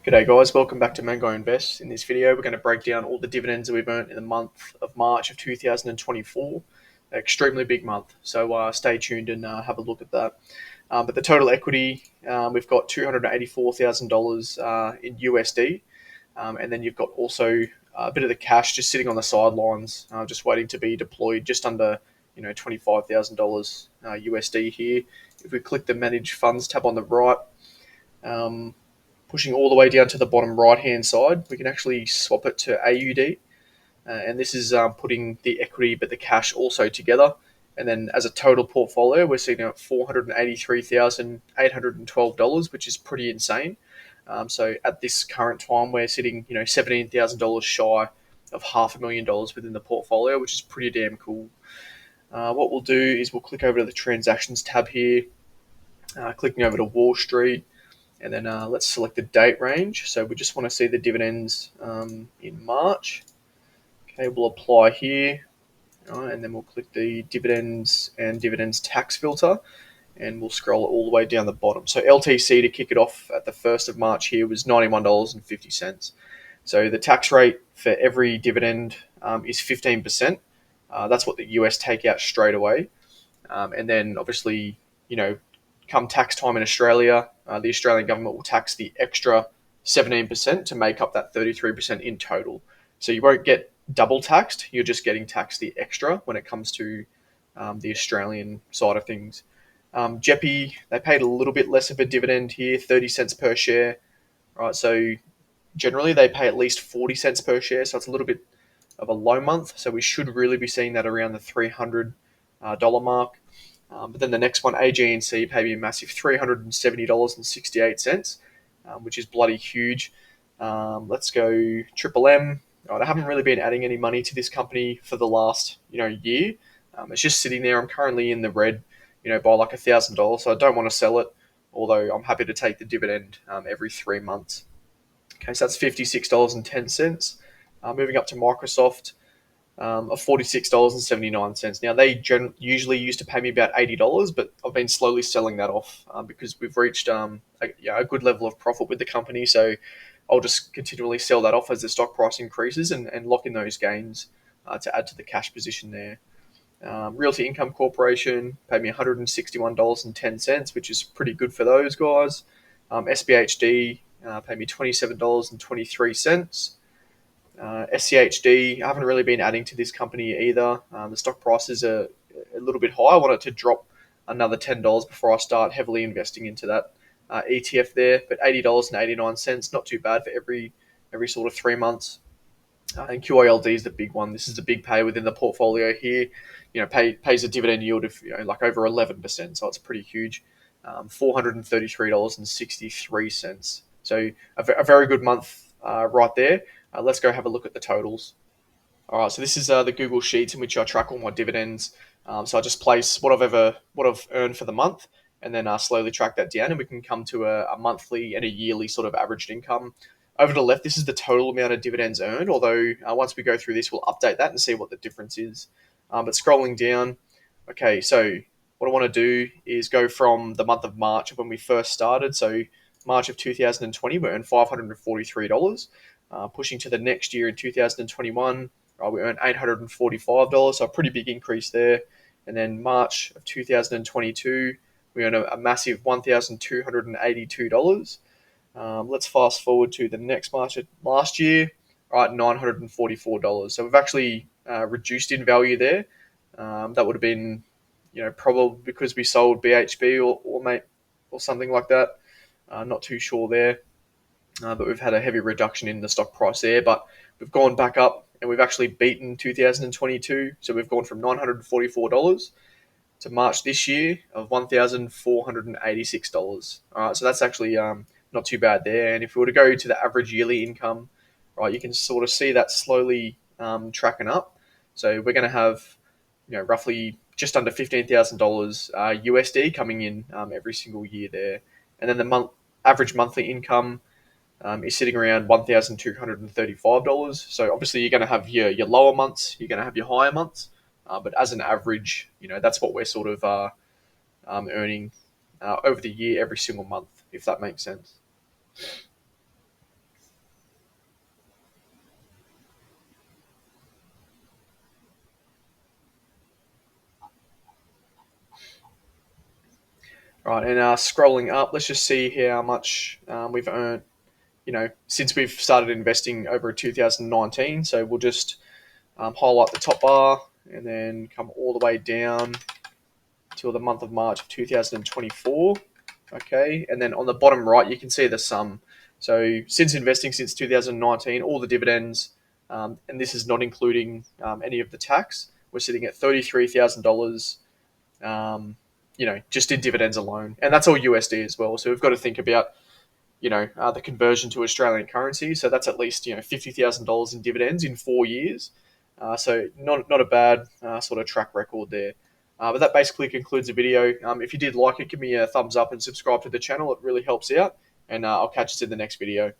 G'day guys, welcome back to Mango Invest. In this video, we're going to break down all the dividends that we've earned in the month of March of 2024. Extremely big month, so stay tuned and have a look at that. But the total equity, we've got $284,000 in USD, and then you've got also a bit of the cash just sitting on the sidelines, just waiting to be deployed, just under $25,000 USD here. If we click the Manage Funds tab on the right, pushing all the way down to the bottom right hand side, we can actually swap it to AUD. And this is putting the equity but the cash also together. And then as a total portfolio, we're sitting at $483,812, which is pretty insane. So at this current time, we're sitting $17,000 shy of $500,000 within the portfolio, which is pretty damn cool. What we'll do is we'll click over to the transactions tab here, clicking over to Wall Street. And then let's select the date range. So we just want to see the dividends in March. Okay, we'll apply here. And then we'll click the dividends and dividends tax filter. And we'll scroll all the way down the bottom. So LTC to kick it off at the 1st of March here was $91.50. So the tax rate for every dividend is 15%. That's what the US take out straight away. And then obviously, come tax time in Australia, the Australian government will tax the extra 17% to make up that 33% in total. So you won't get double taxed, you're just getting taxed the extra when it comes to the Australian side of things. JEPI, they paid a little bit less of a dividend here, 30 cents per share. Right, so generally they pay at least 40 cents per share, so it's a little bit of a low month. So we should really be seeing that around the $300 mark. But then the next one, AG&C, paid me a massive $370.68, which is bloody huge. Let's go Triple M. Right, I haven't really been adding any money to this company for the last year. It's just sitting there. I'm currently in the red, by like $1,000, so I don't want to sell it. Although I'm happy to take the dividend every 3 months. Okay, so that's $56.10. Moving up to Microsoft. Of $46.79. Now, they usually used to pay me about $80, but I've been slowly selling that off because we've reached a good level of profit with the company. So I'll just continually sell that off as the stock price increases and lock in those gains to add to the cash position there. Realty Income Corporation paid me $161.10, which is pretty good for those guys. SBHD paid me $27.23. SCHD, I haven't really been adding to this company either. The stock price is a little bit high. I want it to drop another $10 before I start heavily investing into that ETF there. But $80.89, not too bad for every sort of 3 months. And QILD is the big one. This is the big pay within the portfolio here. Pays a dividend yield of like over 11%, so it's pretty huge. $433.63. So a very good month right there. Let's go have a look at the totals. All right, so this is the Google Sheets in which I track all my dividends. So I just place what I've earned for the month, and then slowly track that down, and we can come to a monthly and a yearly sort of averaged income. Over to the left, this is the total amount of dividends earned. Although once we go through this, we'll update that and see what the difference is. But scrolling down, okay, so what I want to do is go from the month of March when we first started. So March of 2020, we earned $543. Pushing to the next year in 2021, we earned $845, so a pretty big increase there. And then March of 2022, we earned a massive $1,282. Let's fast forward to the next March of last year, right, $944. So we've actually reduced in value there. That would have been, probably because we sold BHP or something like that. Not too sure there. But we've had a heavy reduction in the stock price there. But we've gone back up and we've actually beaten 2022. So we've gone from $944 to March this year of $1,486. All right, so that's actually not too bad there. And if we were to go to the average yearly income, right, you can sort of see that slowly tracking up. So we're going to have, roughly just under $15,000 USD coming in every single year there. And then the average monthly income is sitting around $1,235. So obviously you're going to have your lower months, you're going to have your higher months, but as an average, that's what we're sort of earning over the year every single month, if that makes sense. Right, and scrolling up, let's just see how much we've earned, since we've started investing over 2019. So we'll just highlight the top bar and then come all the way down till the month of March of 2024. Okay, and then on the bottom right, you can see the sum. So since investing since 2019, all the dividends, and this is not including any of the tax, we're sitting at $33,000. Just in dividends alone, and that's all USD as well. So we've got to think about the conversion to Australian currency. So that's at least $50,000 in dividends in 4 years. So not a bad sort of track record there. But that basically concludes the video. If you did like it, give me a thumbs up and subscribe to the channel. It really helps out. And I'll catch you in the next video.